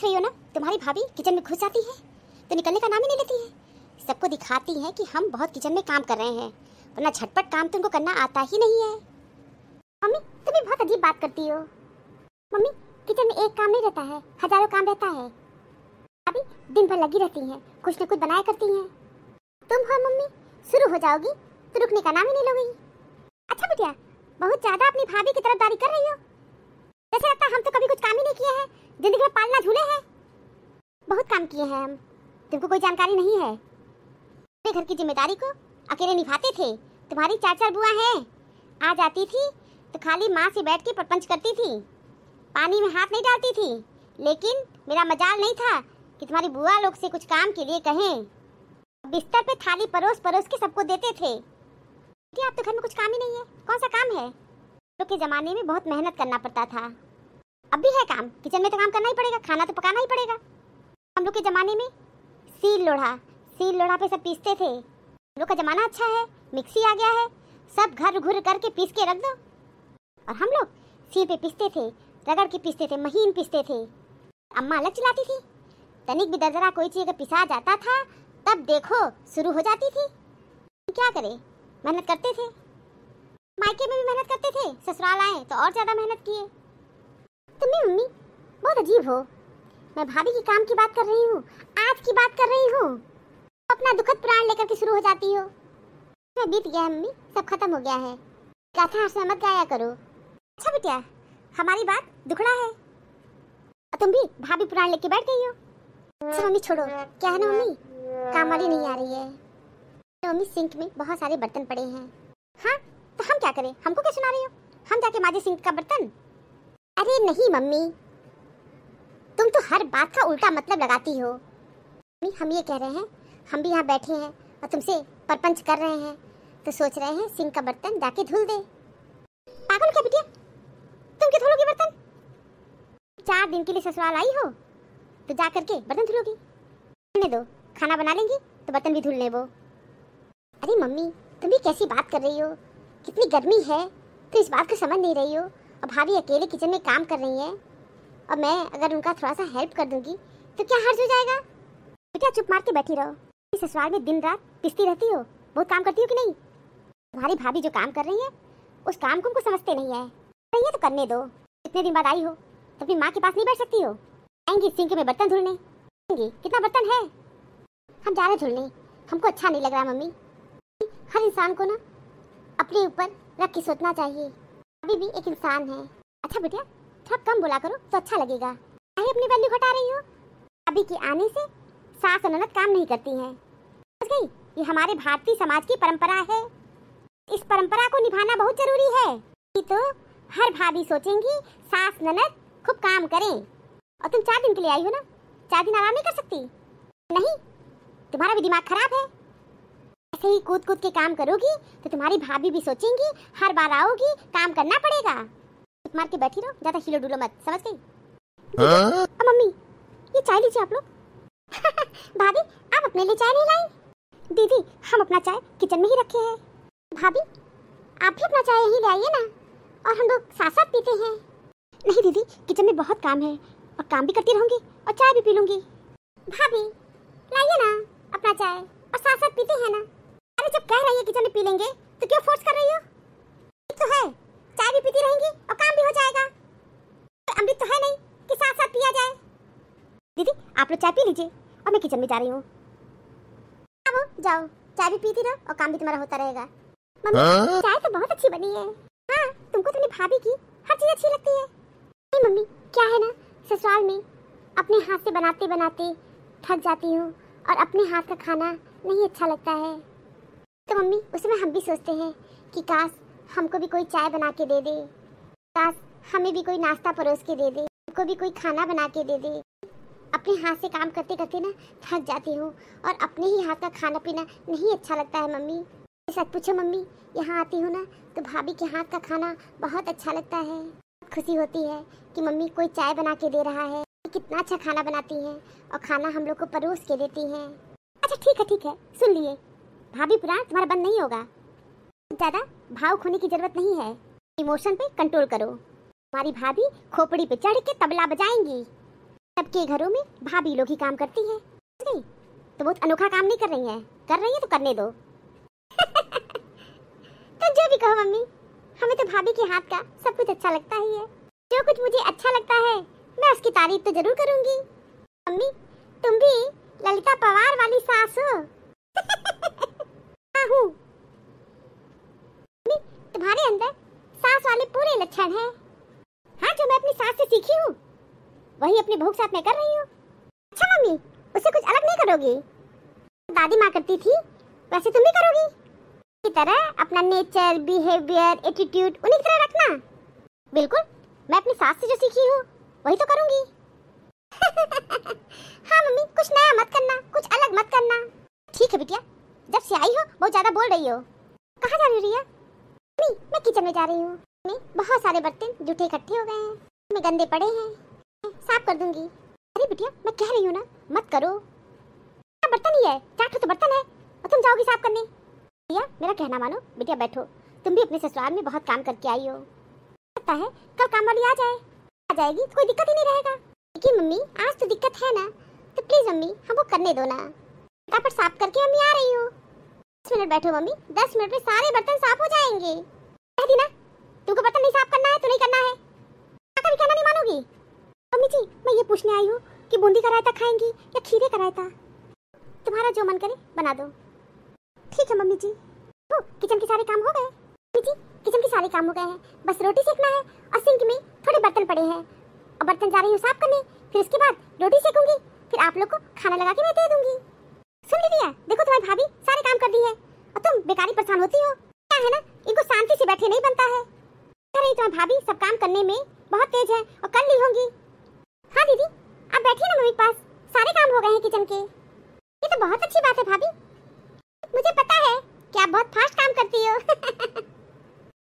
रही हो ना, तुम्हारी भाभी किचन में घुस जाती है तो निकलने का नाम ही नहीं लेती है। सबको दिखाती है कि हम बहुत किचन में काम कर रहे हैं, वरना झटपट काम तुमको करना आता ही नहीं है। मम्मी तुम भी बहुत अजीब बात करती हो। मम्मी किचन में एक काम नहीं रहता है, हजारों काम रहता है। अभी दिन भर लगी रहती हैं, कुछ न कुछ बनाया करती हैं। तुम हो मम्मी, शुरू हो जाओगी तो रुकने का नाम ही नहीं लोगी। अच्छा बिटिया, बहुत ज्यादा अपनी भाभी की तरफदारी कर रही हो। जैसे लगता है हम तो कभी कुछ काम ही नहीं किए हैं, जिंदगी में पालना झूले हैं। बहुत काम किए हैं हम, तुमको कोई जानकारी नहीं है। अपने घर की जिम्मेदारी को अकेले निभाते थे। तुम्हारी 4-4 बुआ हैं, आ जाती थी तो खाली माँ से बैठ के प्रपंच करती थी, पानी में हाथ नहीं डालती थी। लेकिन मेरा मजाल नहीं था कि तुम्हारी बुआ लोग से कुछ काम के लिए कहें। बिस्तर पे थाली परोस परोस के सबको देते थे। कि आप तो घर में कुछ काम ही नहीं है, कौन सा काम है? लोग के जमाने में बहुत मेहनत करना पड़ता था, अब भी है काम। किचन में तो काम करना ही पड़ेगा, खाना तो पकाना ही पड़ेगा। हम लोग के जमाने में सील लोढ़ा पे सब पीसते थे। हम लोग का जमाना अच्छा है, मिक्सी आ गया है, सब घर घुर करके पीस के रख दो। और हम लोग सील पे पीसते थे, रगड़ के पीसते थे, महीन पीसते थे। अम्मा अलग चलाती थी, तनिक भी दरदरा कोई चीज अगर पिसा जाता था तब देखो शुरू हो जाती थी। क्या करे, मेहनत करते थे। मायके में भी मेहनत करते थे, ससुराल आए तो और ज्यादा मेहनत किए। तुम भी मम्मी बहुत अजीब हो। मैं भाभी की काम की बात कर रही हूँ, आज की बात कर रही हूँ। अपना दुखद पुराण लेकर के शुरू हो जाती हो। मैं बीत गया है मम्मी, सब खत्म हो गया है। गाथा से मत गाया करो। अच्छा बिटिया, हमारी बात दुखड़ा है और तुम भी भाभी पुराण लेके बैठ गई हो। अच्छा मम्मी छोड़ो, क्या है ना मम्मी, काम वाली नहीं आ रही है। मम्मी सिंक में बहुत सारे बर्तन पड़े हैं। हाँ तो हम क्या करें, हमको क्या सुना रही हो? हम जाके माजे सिंक का बर्तन? अरे नहीं मम्मी, तुम तो हर बात का उल्टा मतलब लगाती हो। हम ये कह रहे हैं, हम भी यहाँ बैठे हैं और तुमसे परपंच कर रहे हैं तो सोच रहे हैं सिंक का बर्तन जाके धुल दे। पागल क्या बिटिया, तुम क्यों धुलोगी बर्तन? 4 दिन के लिए ससुराल आई हो तो जा करके बर्तन धुलोगी? दो, खाना बना लेंगी तो बर्तन भी धुल ले वो। अरे मम्मी तुम भी कैसी बात कर रही हो, कितनी गर्मी है तो इस बात को समझ नहीं रही हो। और भाभी अकेले किचन में काम कर रही है और मैं अगर उनका थोड़ा सा हेल्प कर दूंगी तो क्या हर्ज हो जाएगा? बेटा चुप मार के बैठी रहो। इस ससुराल में दिन रात पिसती रहती हो, बहुत काम करती हो कि नहीं? तुम्हारी भाभी जो काम कर रही है उस काम को उनको समझते नहीं है। ये तो करने दो, इतने दिन बाद आई हो तो अपनी माँ के पास नहीं बैठ सकती हो? आएंगी सिंक में बर्तन धुलने, कितना बर्तन है, हम जा रहे धुलने। हमको अच्छा नहीं लग रहा मम्मी। हर इंसान को ना अपने ऊपर रख के सोचना चाहिए, अभी भी एक इंसान है। अच्छा बेटिया थोड़ा कम बोला करो तो अच्छा लगेगा। काहे अपनी वैल्यू घटा रही हो? अभी के आने से सास और ननद काम नहीं करती हैं, समझ गई? ये हमारे भारतीय समाज की परंपरा है, इस परंपरा को निभाना बहुत जरूरी है। तो हर भाभी सोचेंगी सास ननद खूब काम करें। और तुम 4 दिन के लिए आई हो ना, 4 दिन आराम नहीं कर सकती? नहीं, तुम्हारा भी दिमाग खराब है। ऐसे ही कूद कूद के काम करोगी तो तुम्हारी भाभी भी सोचेंगी हर बार आओगी काम करना पड़ेगा। चुप मार के बैठी रहो, ज्यादा हिलो डुलो मत, समझ गई? मम्मी ये चाय लीजिए आप लोग। भाभी आप अपने लिए चाय नहीं लाई? दीदी हम अपना चाय किचन में ही रखे हैं। भाभी आप भी अपना चाय यहीं ले आइए ना, और हम लोग साथ साथ पीते हैं। नहीं दीदी, किचन में बहुत काम है और काम भी करती रहूंगी और चाय भी पी लूंगी। भाभी लाइए ना अपना चाय और साथ साथ पीते हैं ना। अरे जब कह रही है किचन में पी लेंगे तो क्यों फोर्स कर रही हो? तो है, चाय भी पीती रहेंगी और काम भी हो जाएगा। अमृत तो है नहीं कि साथ साथ पिया जाए। दीदी आप लोग चाय पी लीजिए और मैं किचन में जा रही हूँ। अब जाओ, चाय भी पीती रहो और काम भी तुम्हारा होता रहेगा। मम्मी चाय तो बहुत अच्छी बनी है। हाँ तुमको तो अपनी भाभी की हर चीज अच्छी लगती है। नहीं मम्मी क्या है ना, ससुराल में अपने हाथ से बनाते बनाते थक जाती हूँ और अपने हाथ का खाना नहीं अच्छा लगता है। तो मम्मी उस समय हम भी सोचते हैं कि काश हमको भी कोई चाय बना के दे दे, काश हमें भी कोई नाश्ता परोस के दे दे, हमको भी कोई खाना बना के दे दे। अपने हाथ से काम करते करते ना थक जाती हूँ और अपने ही हाथ का खाना पीना नहीं अच्छा लगता है मम्मी। सच पूछो मम्मी, यहाँ आती हूँ ना तो भाभी के हाथ का खाना बहुत अच्छा लगता है। खुशी होती है कि मम्मी कोई चाय बना के दे रहा है, कितना अच्छा खाना बनाती हैं और खाना हम लोग को परोस के देती हैं। अच्छा ठीक है सुन लिए, भाभी पुराण तुम्हारा बंद नहीं होगा। ज्यादा भाव खोने की जरूरत नहीं है, इमोशन पे कंट्रोल करो। हमारी भाभी खोपड़ी पे चढ़ के तबला बजाएंगी। सबके घरों में भाभी लोग ही काम करती है, नहीं तो बहुत अनोखा काम नहीं कर रही है, कर रही है तो करने दो। तो जो भी कहो मम्मी, हमें तो भाभी के हाथ का सब कुछ अच्छा लगता ही है। जो कुछ मुझे अच्छा लगता है मैं उसकी तारीफ तो जरूर करूंगी। मम्मी तुम भी ललिता पवार वाली सास हो। हाँ हूँ मम्मी, तुम्हारे अंदर सास वाले पूरे लक्षण हैं। हाँ, जो मैं अपनी सास से सीखी हूँ वही अपनी बहू के साथ मैं कर रही हूँ। अच्छा मम्मी, उससे कुछ अलग नहीं करोगी? दादी माँ करती थी वैसे तुम भी करोगी? की तरह अपना नेचर, बिहेवियर, एटीट्यूड उन्हीं की तरह रखना। बिल्कुल, मैं अपनी सास से जो सीखी हूँ वही तो करूंगी। हाँ मम्मी, कुछ नया मत करना, कुछ अलग मत करना। ठीक है बिटिया, जब से आई हो बहुत ज्यादा बोल रही हो। कहाँ जा रही हो रिया? मम्मी मैं किचन में जा रही हूँ। बहुत सारे बर्तन जूठे इकट्ठे हो गए हैं, में गंदे पड़े हैं, साफ कर दूंगी। अरे बिटिया मैं कह रही हूँ ना, मत करो। बर्तन ही है, 4 तो बर्तन है और तुम जाओगी साफ करने। बिटिया मेरा कहना मानो, बिटिया बैठो, तुम भी अपने ससुराल में बहुत काम करके आई हो। लगता है कल काम वाली आ जाएगी तो कोई दिक्कत ही नहीं रहेगा। लेकिन मम्मी आज तो दिक्कत है ना, तो प्लीज मम्मी हमको करने दो ना। फटाफट साफ करके मम्मी आ रही हूँ। 10 मिनट बैठो मम्मी, 10 मिनट में सारे बर्तन साफ हो जाएंगे। कह दी ना, तुमको बर्तन नहीं साफ करना है तो नहीं करना है। कभी कहना नहीं मानोगी। मम्मी जी मैं ये पूछने आई हूँ कि बूंदी का रायता खाएंगी या खीरे का रायता? तुम्हारा जो मन करे बना दो। ठीक है मम्मी जी। तो किचन के सारे काम हो गए? मम्मी जी किचन के सारे काम हो गए हैं, बस रोटी सेकना है और सिंक में थोड़े बर्तन पड़े हैं और बर्तन जा रही हूँ साफ करने। फिर उसके बाद रोटी सेकूंगी, फिर आप लोग को खाना लगा के मैं दे दूंगी। सुन लीजिए, देखो तुम्हारी भाभी सारे काम कर दी है और तुम बेकारी परेशान होती हो। क्या है ना, इनको शांति से बैठे नहीं बनता है। कह रही तुम्हारी भाभी सब काम करने में बहुत तेज है और कर ली होंगी। हाँ दीदी आप बैठिए ना मम्मी के पास, सारे काम हो गए हैं किचन के। ये तो बहुत अच्छी बात है भाभी, मुझे पता है कि आप बहुत फास्ट काम करती हो।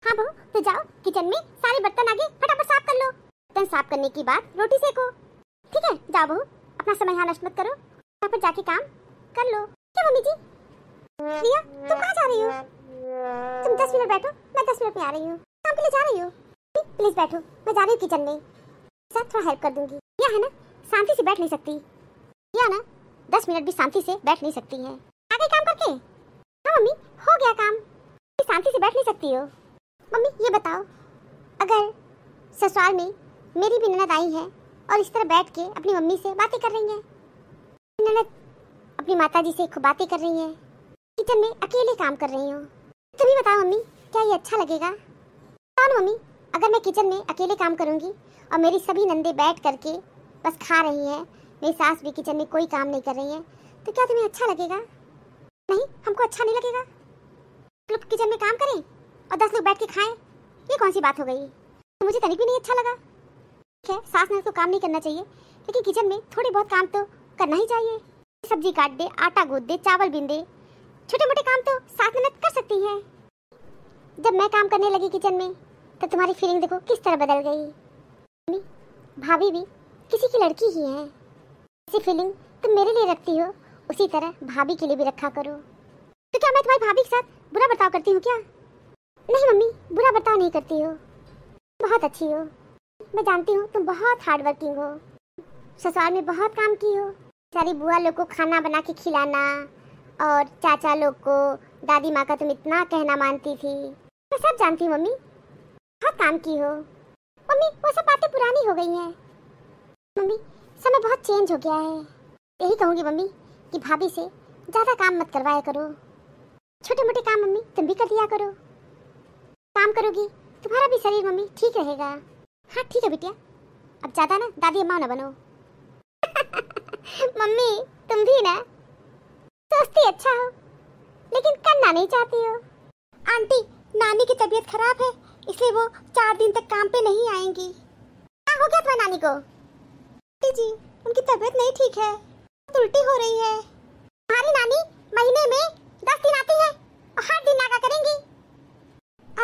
हाँ बहू तो जाओ किचन में सारे बर्तन आगे फटाफट साफ कर लो। बर्तन साफ करने के बाद रोटी सेको। ठीक है जाओ बहू, अपना समय यहाँ नष्ट मत करो, फटाफट जाके काम कर लो। क्या मम्मी जी? रिया तुम कहाँ जा रही हो? तुम 10 मिनट बैठो, मैं 10 मिनट में आ रही हूँ। काम के लिए जा रही हो? प्लीज बैठो, मैं जा रही हूँ किचन में, साथ थोड़ा हेल्प कर दूंगी। यह है ना शांति से बैठ नहीं सकती, यह ना 10 मिनट भी शांति से बैठ नहीं सकती है। आगे काम करके। हाँ मम्मी हो गया काम, शांति से बैठ नहीं सकती हो। मम्मी ये बताओ, अगर ससुराल में मेरी भी ननद आई है और इस तरह बैठ के अपनी मम्मी से बातें कर रही है, ननद अपनी माताजी से खूब बातें कर रही है, किचन में अकेले काम कर रही हूँ, तुम ही बताओ मम्मी क्या ये अच्छा लगेगा? कौन मम्मी, अगर मैं किचन में अकेले काम करूँगी और मेरी सभी नंदे बैठ करके बस खा रही हैं, मेरी सास भी किचन में कोई काम नहीं कर रही है, तो क्या तुम्हें अच्छा लगेगा? नहीं हमको अच्छा नहीं लगेगा। लोग किचन में काम करें और 10 लोग बैठ के खाएं, ये कौन सी बात हो गई? तो मुझे तनिक भी नहीं अच्छा लगा। ठीक है सास ननद को काम नहीं करना चाहिए, लेकिन किचन में थोड़े बहुत काम तो करना ही चाहिए। सब्जी काट दे, आटा गूंद दे, चावल बीन दे, छोटे मोटे काम तो सास ननद कर सकती है। जब मैं काम करने लगी किचन में तो तुम्हारी फीलिंग देखो किस तरह बदल गई। भाभी भी किसी की लड़की ही है, ऐसी फीलिंग तुम मेरे लिए रखती हो उसी तरह भाभी के लिए भी रखा करो। तो क्या मैं तुम्हारी भाभी के साथ बुरा बर्ताव करती हूँ क्या? नहीं मम्मी बुरा बर्ताव नहीं करती हो, बहुत अच्छी हो। मैं जानती हूँ तुम बहुत हार्ड वर्किंग हो, ससुराल में बहुत काम की हो, सारी बुआ लोग को खाना बना के खिलाना और चाचा लोग को, दादी माँ का तुम इतना कहना मानती थी, मैं सब जानती हूँ मम्मी, बहुत काम की हो। मम्मी वो सब बातें पुरानी हो गई हैं मम्मी, समय बहुत चेंज हो गया है। यही कहूँगी मम्मी कि भाभी से ज़्यादा काम मत करवाया करो, छोटे मोटे काम मम्मी तुम भी कर दिया करो। काम करोगी तुम्हारा भी शरीर मम्मी ठीक रहेगा। हाँ ठीक है बिटिया, अब ज़्यादा ना दादी अम्मा ना बनो। मम्मी तुम भी ना सोचती अच्छा हो लेकिन करना नहीं चाहती हो। आंटी नानी की तबीयत खराब है इसलिए वो 4 दिन तक काम पे नहीं आएंगी। क्या हो गया तुम्हारी नानी को? जी उनकी तबीयत नहीं ठीक है, उल्टी हो रही है। हमारी नानी महीने में 10 दिन आती है और हर दिन नागा करेंगी।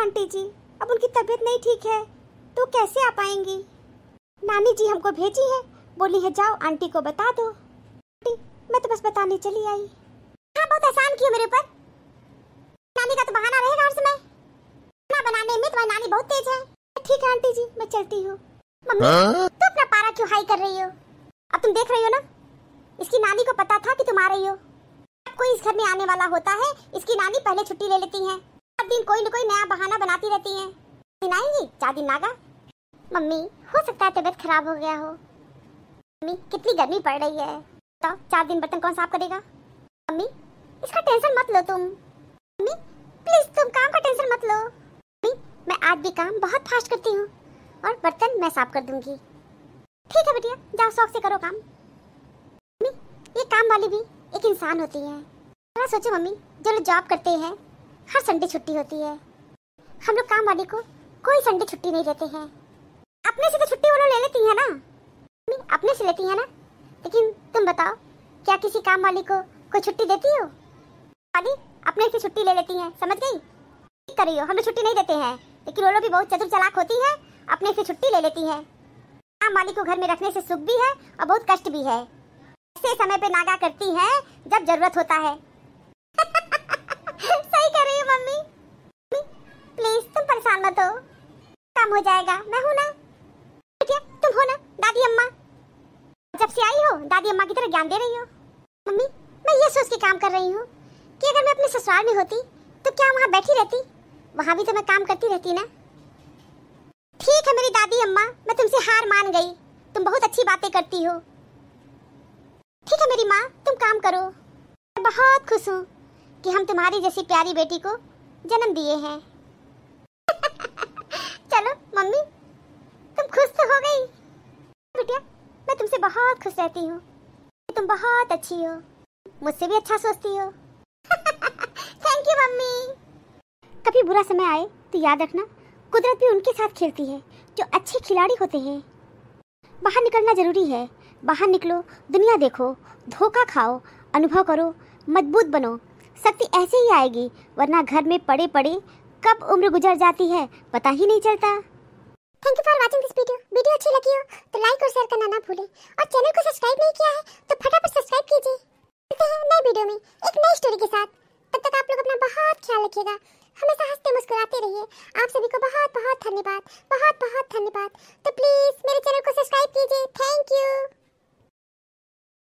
आंटी जी अब उनकी तबीयत नहीं ठीक है तो कैसे आ पाएंगी? नानी जी हमको भेजी है, बोली है जाओ आंटी को बता दो। आंटी मैं तो बस बताने चली आई। हाँ बहुत एहसान किया मेरे ऊपर, नानी का तो बहाना रहेगा हर समय, खाना बनाने में तुम्हारी नानी बहुत तेज है। ठीक है आंटी जी मैं चलती हूँ। मम्मी तू अपना पारा क्यों हाई कर रही हो? अब तुम देख रही हो ना, इसकी नानी को पता था कि तुम आ रही हो। अब कोई इस घर में आने वाला होता है, इसकी नानी पहले छुट्टी ले लेती है। हर दिन कोई न कोई नया बहाना बनाती रहती है। दिन आएंगी 4 दिन नागा। मम्मी हो सकता है तबीयत खराब हो गया हो। मम्मी कितनी गर्मी पड़ रही है, तो 4 दिन बर्तन कौन साफ करेगा? मम्मी इसका टेंशन मत लो तुम। मम्मी प्लीज तुम काम का टेंशन मत लो। मम्मी मैं आज भी काम बहुत फास्ट करती हूँ और बर्तन मैं साफ कर दूंगी। ठीक है बेटिया, जाओ शौक से करो काम। मम्मी ये काम वाली भी एक इंसान होती है। जरा सोचो मम्मी, जो लोग जॉब करते हैं हर संडे छुट्टी होती है। हम लोग काम वाली को कोई संडे छुट्टी नहीं देते हैं। अपने से तो छुट्टी वो लोग ले लेती है ना। मम्मी अपने से लेती है ना, लेकिन तुम बताओ क्या किसी काम वाली को कोई छुट्टी देती हो? वाली अपने से छुट्टी ले लेती है, समझ गई? ठीक कर रही हो, हम लोग छुट्टी नहीं देते हैं, लेकिन वो लोग भी बहुत चतुर चालाक होती है, अपने से छुट्टी ले लेती है। काम वाली को घर में रखने से सुख भी है और बहुत कष्ट भी है। ऐसे समय पे नागा करती है जब जरूरत होता है। सही कह रही हो मम्मी। प्लीज तुम परेशान मत हो, काम हो जाएगा, मैं हूं ना। बेटिया तुम हो ना दादी अम्मा, जब से आई हो दादी अम्मा की तरह ज्ञान दे रही हो। मम्मी मैं ये सोच के काम कर रही हूँ कि अगर मैं अपने ससुराल में होती तो क्या वहाँ बैठी रहती? वहाँ भी तो मैं काम करती रहती ना। ठीक है मेरी दादी अम्मा, मैं तुमसे हार मान गई, तुम बहुत अच्छी बातें करती हो। ठीक है मेरी माँ, तुम काम करो। मैं बहुत खुश हूँ कि हम तुम्हारी जैसी प्यारी बेटी को जन्म दिए हैं। चलो मम्मी तुम खुश तो हो गई। बेटिया मैं तुमसे बहुत खुश रहती हूँ, तुम बहुत अच्छी हो, मुझसे भी अच्छा सोचती हो। Thank you mummy. कभी बुरा समय आए तो याद रखना, कुदरत भी उनके साथ खेलती है जो अच्छे खिलाड़ी होते हैं। बाहर निकलना जरूरी है, बाहर निकलो, दुनिया देखो, धोखा खाओ, अनुभव करो, मजबूत बनो। शक्ति ऐसे ही आएगी, वरना घर में पड़े पड़े कब उम्र गुजर जाती है पता ही नहीं चलता। Thank you for watching this video. Video अच्छी लगी हो तो लाइक और शेयर करना ना भूलें, और चैनल को सब्सक्राइब नहीं किया है तो फटाफट सब्सक्राइब कीजिए। मिलते हैं नए वीडियो में एक नई स्टोरी के साथ। तब तक आप लोग अपना बहुत ख्याल रखिएगा, हमेशा हंसते मुस्कुराते रहिए। आप सभी को बहुत बहुत धन्यवाद, बहुत बहुत धन्यवाद। तो प्लीज मेरे चैनल को सब्सक्राइब कीजिए। Thank you.